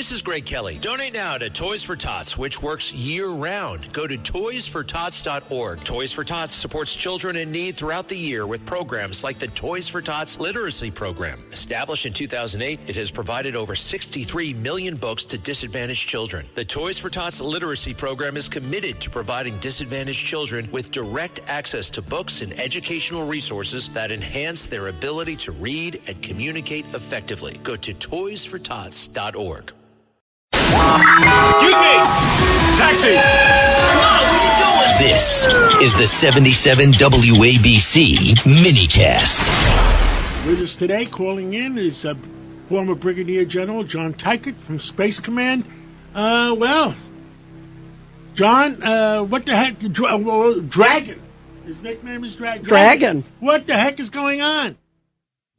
this is Greg Kelly. Donate now to Toys for Tots, which works year-round. Go to toysfortots.org. Toys for Tots supports children in need throughout the year with programs like the Toys for Tots Literacy Program. Established in 2008, it has provided over 63 million books to disadvantaged children. The Toys for Tots Literacy Program is committed to providing disadvantaged children with direct access to books and educational resources that enhance their ability to read and communicate effectively. Go to toysfortots.org. Excuse me! Taxi! Come on, what are you doing? This is the 77 WABC minicast. With us today, calling in, is former Brigadier General John Teichert from Space Command. John, what the heck? Dragon. His nickname is Dragon. What the heck is going on?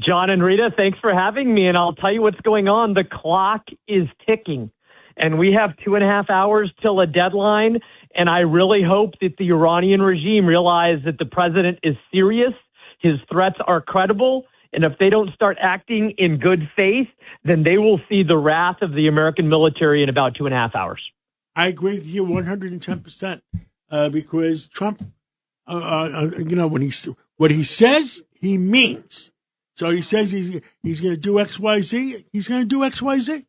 John and Rita, thanks for having me, and I'll tell you what's going on. The clock is ticking, and we have 2.5 hours till a deadline, and I really hope that the Iranian regime realize that the president is serious, his threats are credible, and if they don't start acting in good faith, then they will see the wrath of the American military in about 2.5 hours. I agree with you 110%, because Trump, what he says, he means. So he says he's going to do X, Y, Z. He's going to do X, Y, Z.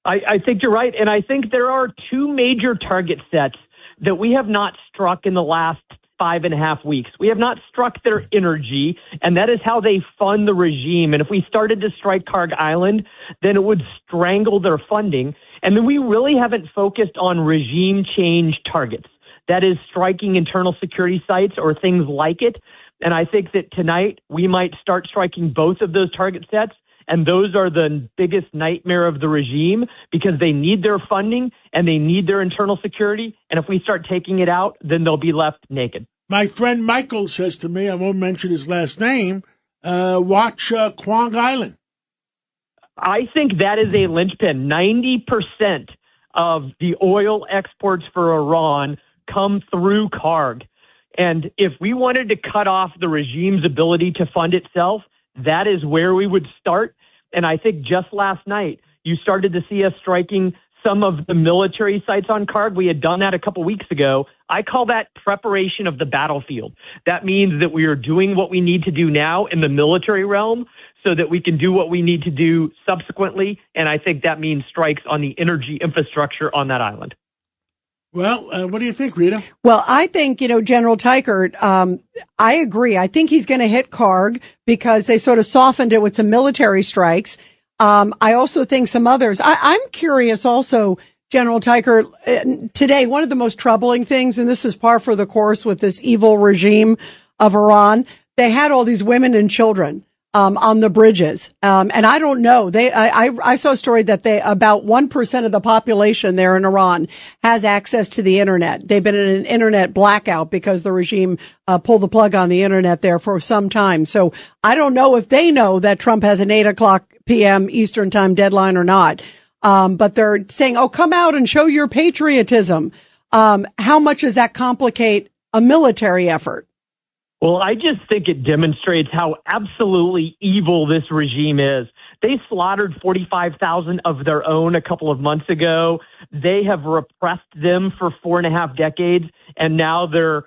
I think you're right. And I think there are two major target sets that we have not struck in the last 5.5 weeks. We have not struck their energy, and that is how they fund the regime. And if we started to strike Karg Island, then it would strangle their funding. And then we really haven't focused on regime change targets. That is striking internal security sites or things like it. And I think that tonight we might start striking both of those target sets. And those are the biggest nightmare of the regime because they need their funding and they need their internal security. And if we start taking it out, then they'll be left naked. My friend Michael says to me, I won't mention his last name, watch Kwang Island. I think that is a linchpin. 90% of the oil exports for Iran come through Karg. And if we wanted to cut off the regime's ability to fund itself, that is where we would start. And I think just last night, you started to see us striking some of the military sites on Karg. We had done that a couple weeks ago. I call that preparation of the battlefield. That means that we are doing what we need to do now in the military realm so that we can do what we need to do subsequently. And I think that means strikes on the energy infrastructure on that island. Well, what do you think, Rita? Well, I think, General Teichert, I agree. I think he's going to hit Karg because they sort of softened it with some military strikes. I also think some others. I'm curious also, General Teichert, today, one of the most troubling things, and this is par for the course with this evil regime of Iran, they had all these women and children on the bridges. And I don't know. I saw a story that about 1% of the population there in Iran has access to the internet. They've been in an internet blackout because the regime pulled the plug on the internet there for some time. So I don't know if they know that Trump has an 8:00 p.m. Eastern time deadline or not. But they're saying, oh, come out and show your patriotism. How much does that complicate a military effort? Well, I just think it demonstrates how absolutely evil this regime is. They slaughtered 45,000 of their own a couple of months ago. They have repressed them for 4.5 decades, and now they're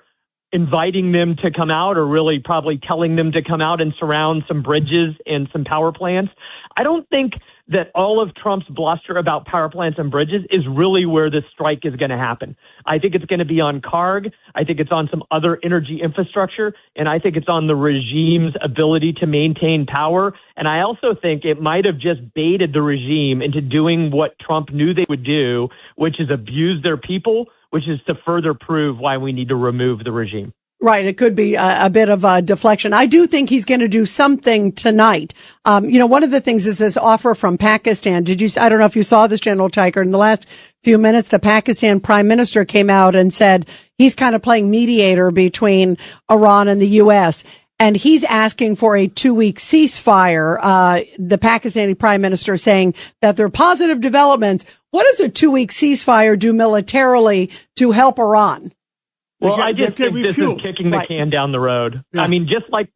inviting them to come out, or really probably telling them to come out and surround some bridges and some power plants. I don't think that all of Trump's bluster about power plants and bridges is really where this strike is going to happen. I think it's going to be on Karg. I think it's on some other energy infrastructure, and I think it's on the regime's ability to maintain power. And I also think it might have just baited the regime into doing what Trump knew they would do, which is abuse their people, which is to further prove why we need to remove the regime. Right. It could be a bit of a deflection. I do think he's going to do something tonight. One of the things is this offer from Pakistan. I don't know if you saw this, General Teichert. In the last few minutes, the Pakistan prime minister came out and said he's kind of playing mediator between Iran and the U.S. And he's asking for a 2-week ceasefire. The Pakistani prime minister saying that there are positive developments. What does a 2-week ceasefire do militarily to help Iran? Well, I just think this is kicking the can down the road. Yeah. I mean, just like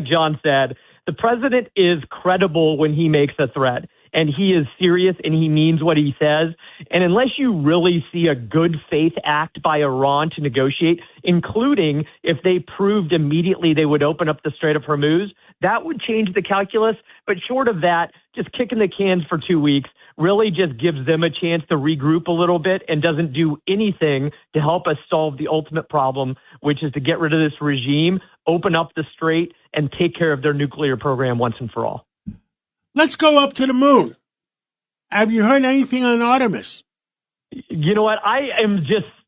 John said, the president is credible when he makes a threat. and he is serious and he means what he says. And unless you really see a good faith act by Iran to negotiate, including if they proved immediately they would open up the Strait of Hormuz, that would change the calculus. But short of that, just kicking the cans for 2 weeks really just gives them a chance to regroup a little bit and doesn't do anything to help us solve the ultimate problem, which is to get rid of this regime, open up the strait, and take care of their nuclear program once and for all. Let's go up to the moon. Have you heard anything on Artemis? You know what?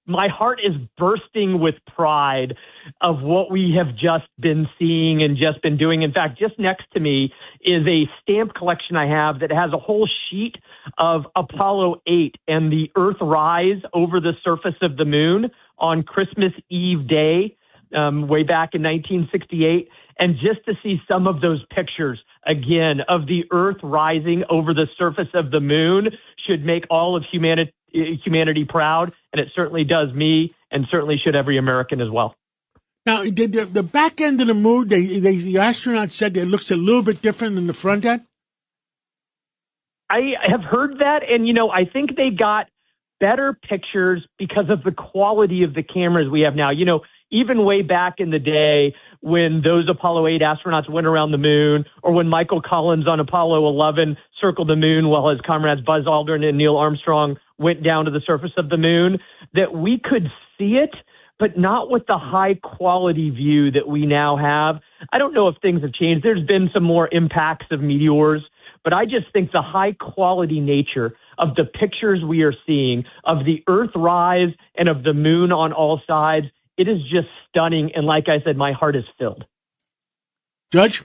My heart is bursting with pride of what we have just been seeing and just been doing. In fact, just next to me is a stamp collection I have that has a whole sheet of Apollo 8 and the Earthrise over the surface of the moon on Christmas Eve Day, way back in 1968. And just to see some of those pictures again of the Earth rising over the surface of the moon should make all of humanity proud, and it certainly does me, and certainly should every American as well. Now, the back end of the moon, the astronaut said it looks a little bit different than the front end? I have heard that, and, I think they got better pictures because of the quality of the cameras we have now. Even way back in the day when those Apollo 8 astronauts went around the moon, or when Michael Collins on Apollo 11 circled the moon while his comrades Buzz Aldrin and Neil Armstrong went down to the surface of the moon, that we could see it, but not with the high quality view that we now have. I don't know if things have changed. There's been some more impacts of meteors, but I just think the high quality nature of the pictures we are seeing of the Earth rise and of the moon on all sides, it is just stunning. And like I said, my heart is filled. Judge?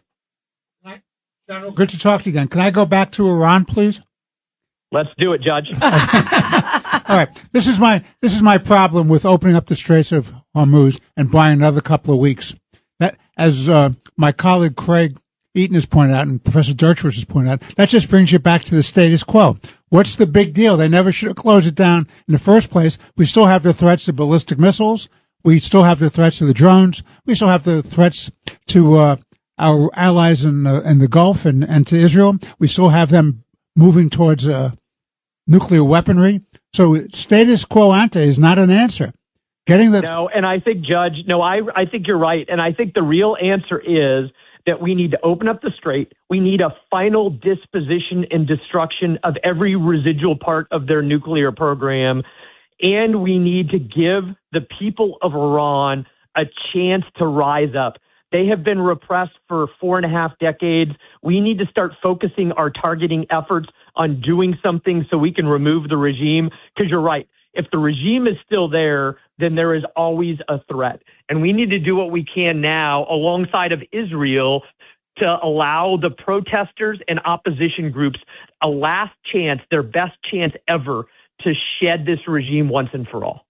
General, good to talk to you again. Can I go back to Iran, please? Let's do it, Judge. All right. This is my problem with opening up the Straits of Hormuz and buying another couple of weeks. That, as my colleague Craig Eaton has pointed out and Professor Dershowitz has pointed out, that just brings you back to the status quo. What's the big deal? They never should have closed it down in the first place. We still have the threats of ballistic missiles. We still have the threats of the drones. We still have the threats to our allies in the Gulf and to Israel. We still have them moving towards nuclear weaponry. So status quo ante is not an answer. No, and I think, Judge, I think you're right. And I think the real answer is that we need to open up the strait. We need a final disposition and destruction of every residual part of their nuclear program. And we need to give the people of Iran a chance to rise up. They have been repressed for 4.5 decades. We need to start focusing our targeting efforts on doing something so we can remove the regime. Because you're right. If the regime is still there, then there is always a threat. And we need to do what we can now alongside of Israel to allow the protesters and opposition groups a last chance, their best chance ever, to shed this regime once and for all.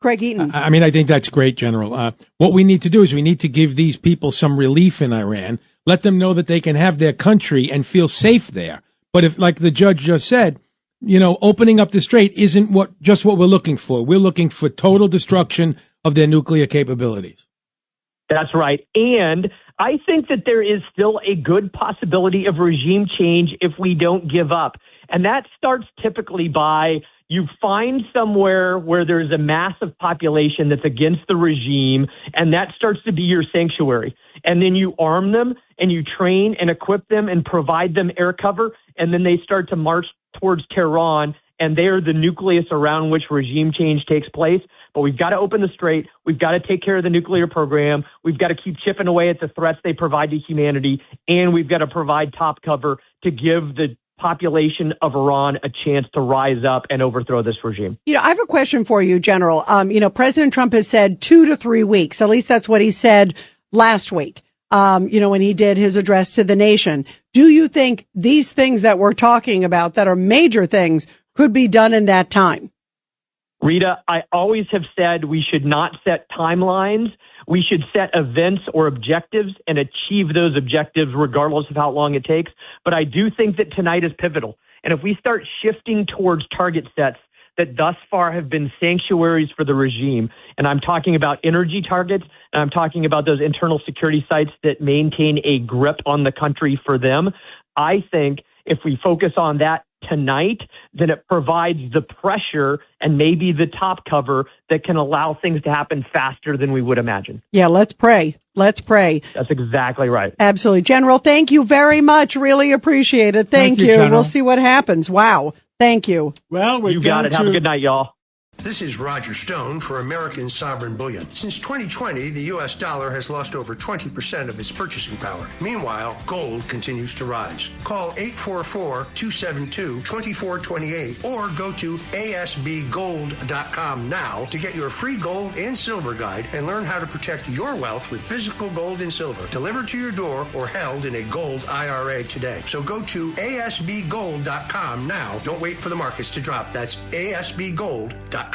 Craig Eaton. I think that's great, General. What we need to do is we need to give these people some relief in Iran, let them know that they can have their country and feel safe there. But if, like the judge just said, opening up the strait isn't what we're looking for. We're looking for total destruction of their nuclear capabilities. That's right. And I think that there is still a good possibility of regime change if we don't give up. And that starts typically by you find somewhere where there's a massive population that's against the regime, and that starts to be your sanctuary. And then you arm them and you train and equip them and provide them air cover, and then they start to march towards Tehran, and they are the nucleus around which regime change takes place. But we've got to open the strait. We've got to take care of the nuclear program. We've got to keep chipping away at the threats they provide to humanity, and we've got to provide top cover to give the population of Iran a chance to rise up and overthrow this regime. I have a question for you, General. President Trump has said 2 to 3 weeks. At least that's what he said last week, when he did his address to the nation. Do you think these things that we're talking about that are major things could be done in that time? Rita, I always have said we should not set timelines. We should set events or objectives and achieve those objectives regardless of how long it takes. But I do think that tonight is pivotal. And if we start shifting towards target sets that thus far have been sanctuaries for the regime, and I'm talking about energy targets, and I'm talking about those internal security sites that maintain a grip on the country for them, I think if we focus on that tonight, then it provides the pressure and maybe the top cover that can allow things to happen faster than we would imagine. Yeah, let's pray. Let's pray. That's exactly right. Absolutely. General, thank you very much. Really appreciate it. Thank you. We'll see what happens. Wow. Thank you. Well, you got it. Have a good night, y'all. This is Roger Stone for American Sovereign Bullion. Since 2020, the U.S. dollar has lost over 20% of its purchasing power. Meanwhile, gold continues to rise. Call 844-272-2428 or go to asbgold.com now to get your free gold and silver guide and learn how to protect your wealth with physical gold and silver delivered to your door or held in a gold IRA today. So go to asbgold.com now. Don't wait for the markets to drop. That's asbgold.com.